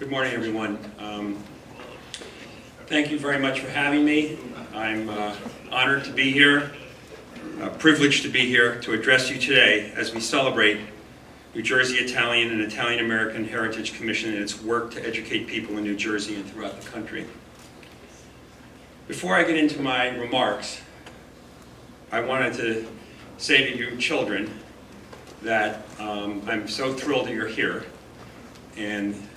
Good morning, everyone. Thank you very much for having me. I'm honored to be here, privileged to be here to address you today as we celebrate New Jersey Italian and Italian American Heritage Commission and its work to educate people in New Jersey and throughout the country. Before I get into my remarks, I wanted to say to you children that I'm so thrilled that you're here. And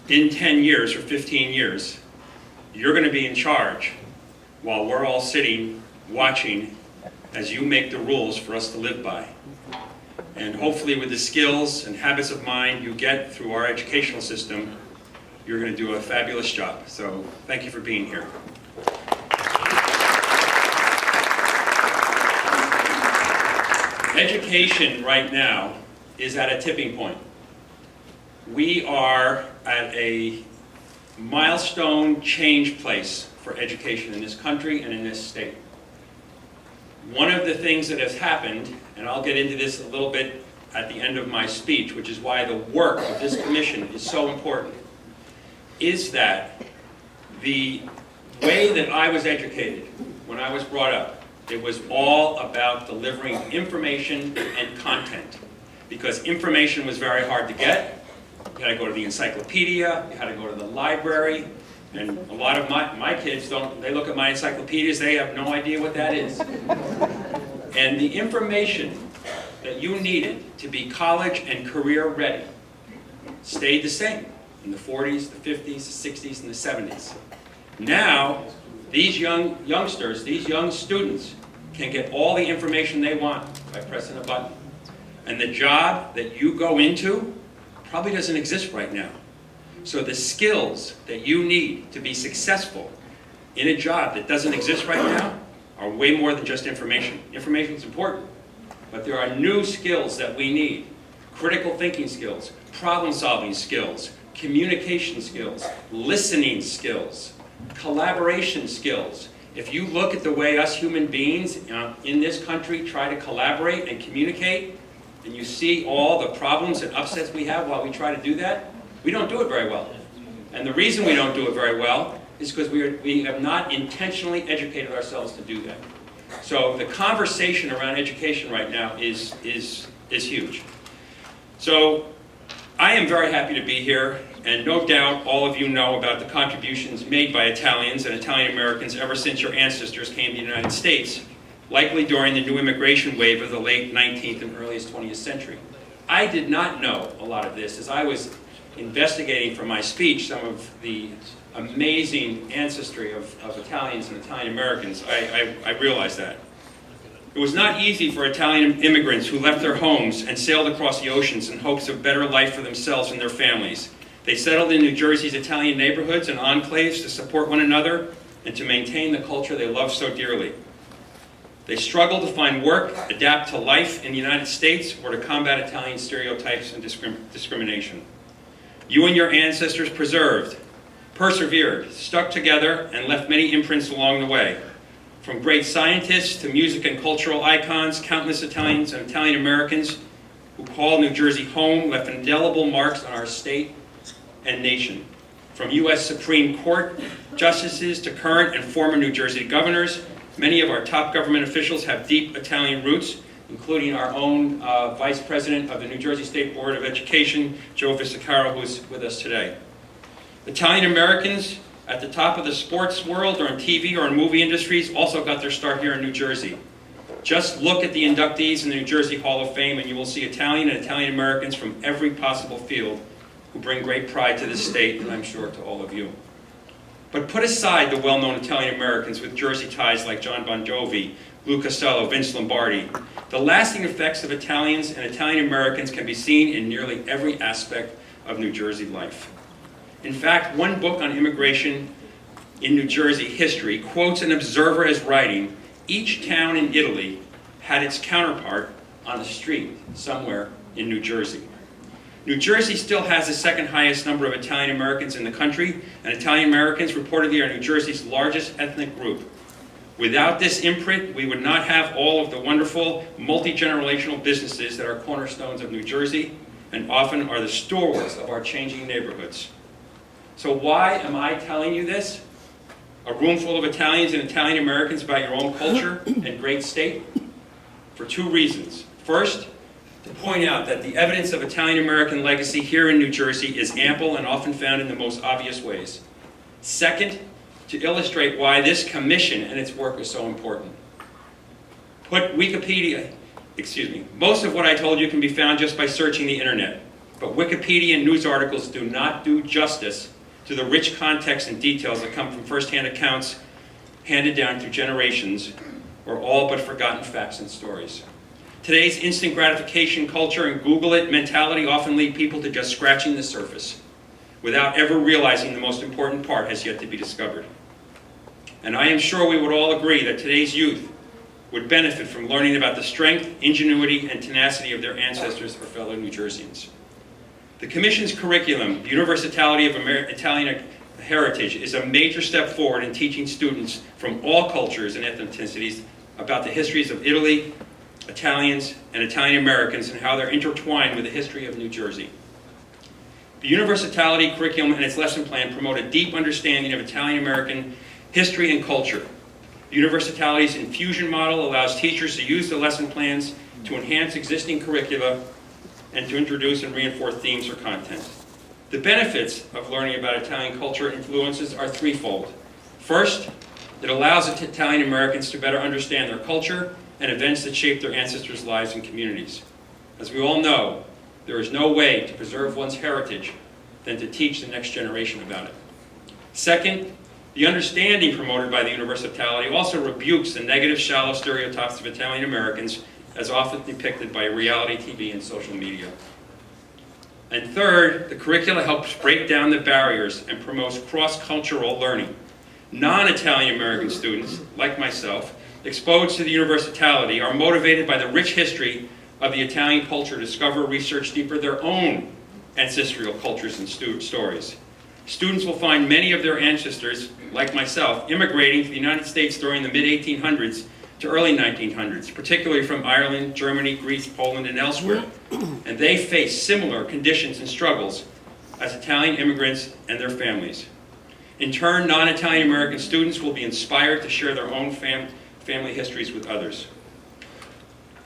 in 10 years or 15 years, you're going to be in charge while we're all sitting watching as you make the rules for us to live by. And hopefully with the skills and habits of mind you get through our educational system, you're going to do a fabulous job. So thank you for being here. Education right now is at a tipping point. We are at a milestone change place for education in this country and in this state. One of the things that has happened, and I'll get into this a little bit at the end of my speech, which is why the work of this commission is so important, is that the way that I was educated when I was brought up, it was all about delivering information and content, because information was very hard to get. You had to go to the encyclopedia, you had to go to the library, and a lot of my kids they look at my encyclopedias, they have no idea what that is. And the information that you needed to be college and career ready stayed the same in the 40s, the 50s, the 60s, and the 70s. Now, these youngsters, these young students can get all the information they want by pressing a button. And the job that you go into probably doesn't exist right now. So the skills that you need to be successful in a job that doesn't exist right now are way more than just information. Information is important, but there are new skills that we need. Critical thinking skills, problem-solving skills, communication skills, listening skills, collaboration skills. If you look at the way us human beings in this country try to collaborate and communicate, and you see all the problems and upsets we have while we try to do that, we don't do it very well. And the reason we don't do it very well is because we have not intentionally educated ourselves to do that. So the conversation around education right now is huge. So I am very happy to be here, and no doubt all of you know about the contributions made by Italians and Italian Americans ever since your ancestors came to the United States, likely during the new immigration wave of the late 19th and earliest 20th century. I did not know a lot of this as I was investigating for my speech some of the amazing ancestry of Italians and Italian Americans. I realized that. It was not easy for Italian immigrants who left their homes and sailed across the oceans in hopes of better life for themselves and their families. They settled in New Jersey's Italian neighborhoods and enclaves to support one another and to maintain the culture they love so dearly. They struggled to find work, adapt to life in the United States, or to combat Italian stereotypes and discrimination. You and your ancestors persevered, stuck together, and left many imprints along the way. From great scientists to music and cultural icons, countless Italians and Italian Americans who call New Jersey home left indelible marks on our state and nation. From U.S. Supreme Court justices to current and former New Jersey governors, many of our top government officials have deep Italian roots, including our own Vice President of the New Jersey State Board of Education, Joe Visicaro, who's with us today. Italian Americans at the top of the sports world or in TV or in movie industries also got their start here in New Jersey. Just look at the inductees in the New Jersey Hall of Fame and you will see Italian and Italian Americans from every possible field who bring great pride to this state, and I'm sure to all of you. But put aside the well-known Italian Americans with Jersey ties like John Bon Jovi, Lou Costello, Vince Lombardi. The lasting effects of Italians and Italian Americans can be seen in nearly every aspect of New Jersey life. In fact, one book on immigration in New Jersey history quotes an observer as writing, "Each town in Italy had its counterpart on the street somewhere in New Jersey." New Jersey still has the second highest number of Italian Americans in the country, and Italian Americans reportedly are New Jersey's largest ethnic group. Without this imprint, we would not have all of the wonderful multi-generational businesses that are cornerstones of New Jersey, and often are the stalwarts of our changing neighborhoods. So why am I telling you this? A room full of Italians and Italian Americans about your own culture and great state? For two reasons. First, to point out that the evidence of Italian American legacy here in New Jersey is ample and often found in the most obvious ways. Second, to illustrate why this commission and its work is so important. Most of what I told you can be found just by searching the internet, but Wikipedia and news articles do not do justice to the rich context and details that come from first-hand accounts handed down through generations, or all but forgotten facts and stories. Today's instant gratification culture and Google it mentality often lead people to just scratching the surface without ever realizing the most important part has yet to be discovered. And I am sure we would all agree that today's youth would benefit from learning about the strength, ingenuity, and tenacity of their ancestors or fellow New Jerseyans. The Commission's curriculum, the Universality of Italian Heritage, is a major step forward in teaching students from all cultures and ethnicities about the histories of Italy, Italians, and Italian Americans and how they're intertwined with the history of New Jersey. The Universality curriculum and its lesson plan promote a deep understanding of Italian American history and culture. The Universality's infusion model allows teachers to use the lesson plans to enhance existing curricula and to introduce and reinforce themes or content. The benefits of learning about Italian culture and influences are threefold. First, it allows Italian Americans to better understand their culture and events that shape their ancestors' lives and communities. As we all know, there is no way to preserve one's heritage than to teach the next generation about it. Second, the understanding promoted by the Universality also rebukes the negative, shallow stereotypes of Italian Americans as often depicted by reality TV and social media. And third, the curricula helps break down the barriers and promotes cross-cultural learning. Non-Italian American students, like myself, exposed to the Universality are motivated by the rich history of the Italian culture to discover, research deeper their own ancestral cultures and stories. Students will find many of their ancestors, like myself, immigrating to the United States during the mid-1800s to early 1900s, particularly from Ireland, Germany, Greece, Poland, and elsewhere. And they face similar conditions and struggles as Italian immigrants and their families. In turn, non-Italian American students will be inspired to share their own family histories with others.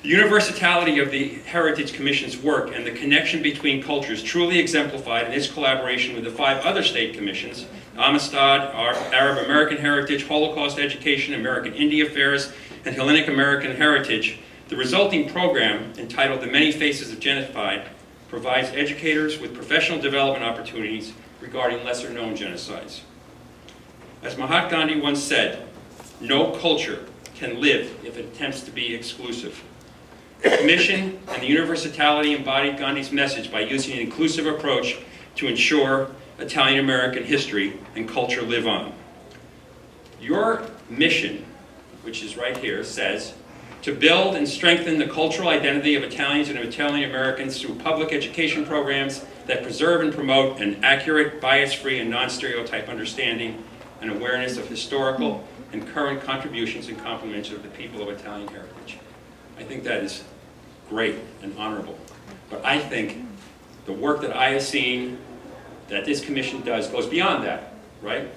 The universality of the Heritage Commission's work and the connection between cultures truly exemplified in its collaboration with the 5 other state commissions, Amistad, Arab American Heritage, Holocaust Education, American Indian Affairs, and Hellenic American Heritage. The resulting program, entitled The Many Faces of Genocide, provides educators with professional development opportunities regarding lesser-known genocides. As Mahatma Gandhi once said, no culture can live if it attempts to be exclusive. The Commission and the Universality embodied Gandhi's message by using an inclusive approach to ensure Italian American history and culture live on. Your mission, which is right here, says, to build and strengthen the cultural identity of Italians and Italian Americans through public education programs that preserve and promote an accurate, bias-free, and non-stereotype understanding and awareness of historical and current contributions and complements of the people of Italian heritage. I think that is great and honorable. But I think the work that I have seen that this commission does goes beyond that, right?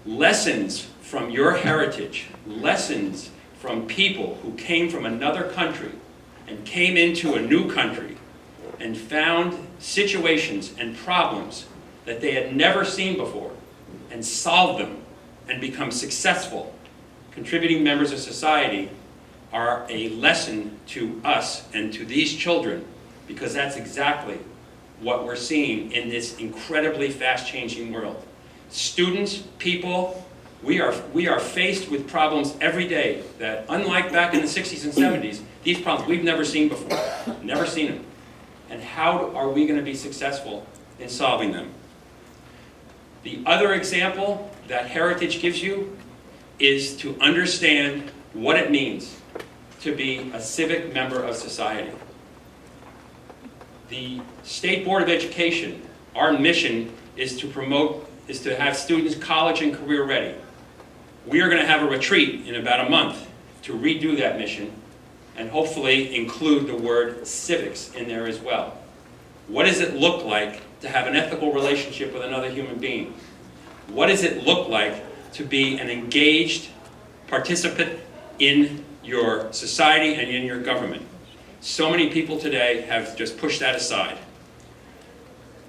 Lessons from your heritage, lessons from people who came from another country and came into a new country and found situations and problems that they had never seen before and solved them and become successful, contributing members of society are a lesson to us and to these children, because that's exactly what we're seeing in this incredibly fast-changing world. Students, people, we are faced with problems every day that, unlike back in the 60s and 70s, these problems we've never seen before, never seen them. And how are we going to be successful in solving them? The other example that heritage gives you is to understand what it means to be a civic member of society. The State Board of Education, our mission is to have students college and career ready. We are going to have a retreat in about a month to redo that mission and hopefully include the word civics in there as well. What does it look like to have an ethical relationship with another human being? What does it look like to be an engaged participant in your society and in your government? So many people today have just pushed that aside.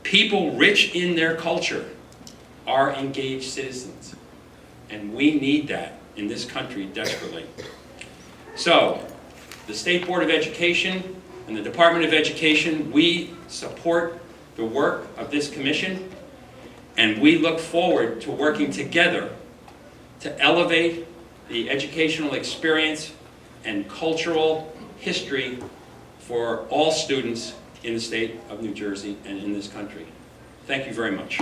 People rich in their culture are engaged citizens, and we need that in this country desperately. So, the State Board of Education and the Department of Education, we support the work of this commission, and we look forward to working together to elevate the educational experience and cultural history for all students in the state of New Jersey and in this country. Thank you very much.